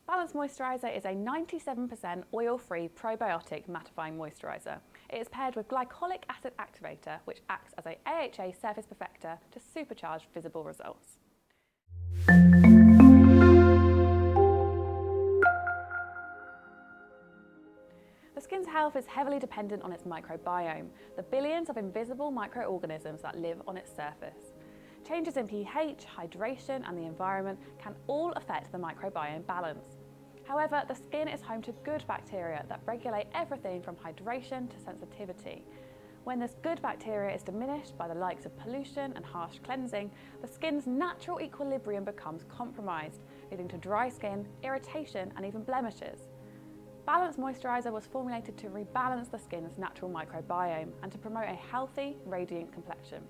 Balance Moisturiser is a 97% oil-free probiotic mattifying moisturiser. It is paired with Glycolic Acid Activator, which acts as a AHA surface perfector to supercharge visible results. The skin's health is heavily dependent on its microbiome, the billions of invisible microorganisms that live on its surface. Changes in pH, hydration, and the environment can all affect the microbiome balance. However, the skin is home to good bacteria that regulate everything from hydration to sensitivity. When this good bacteria is diminished by the likes of pollution and harsh cleansing, the skin's natural equilibrium becomes compromised, leading to dry skin, irritation, and even blemishes. Balance Moisturiser was formulated to rebalance the skin's natural microbiome and to promote a healthy, radiant complexion.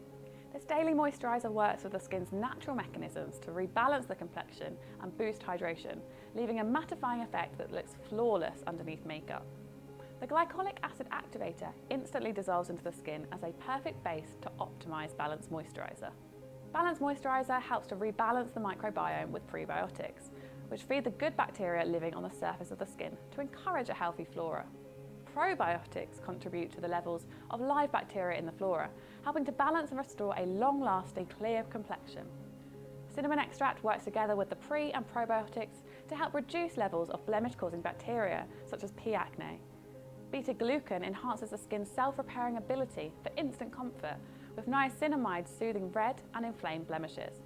This daily moisturiser works with the skin's natural mechanisms to rebalance the complexion and boost hydration, leaving a mattifying effect that looks flawless underneath makeup. The Glycolic Acid Activator instantly dissolves into the skin as a perfect base to optimise Balance Moisturiser. Balance Moisturiser helps to rebalance the microbiome with prebiotics, which feed the good bacteria living on the surface of the skin to encourage a healthy flora. Probiotics contribute to the levels of live bacteria in the flora, helping to balance and restore a long-lasting, clear complexion. Cinnamon extract works together with the pre- and probiotics to help reduce levels of blemish-causing bacteria, such as P. acne. Beta-glucan enhances the skin's self-repairing ability for instant comfort, with niacinamide soothing red and inflamed blemishes.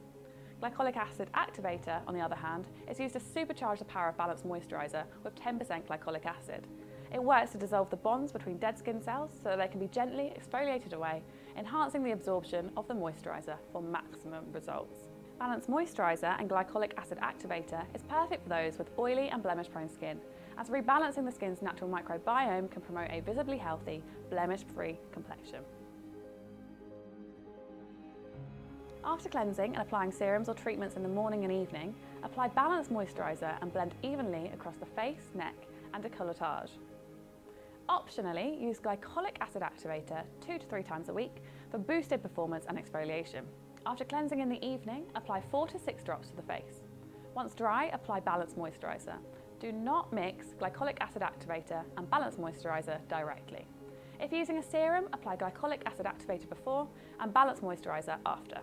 Glycolic Acid Activator, on the other hand, is used to supercharge the power of Balance Moisturiser with 10% glycolic acid. It works to dissolve the bonds between dead skin cells so that they can be gently exfoliated away, enhancing the absorption of the moisturiser for maximum results. Balance Moisturiser and Glycolic Acid Activator is perfect for those with oily and blemish-prone skin, as rebalancing the skin's natural microbiome can promote a visibly healthy, blemish-free complexion. After cleansing and applying serums or treatments in the morning and evening, apply Balance Moisturiser and blend evenly across the face, neck, and décolletage. Optionally, use Glycolic Acid Activator 2 to 3 times a week for boosted performance and exfoliation. After cleansing in the evening, apply 4 to 6 drops to the face. Once dry, apply Balance Moisturiser. Do not mix Glycolic Acid Activator and Balance Moisturiser directly. If using a serum, apply Glycolic Acid Activator before and Balance Moisturiser after.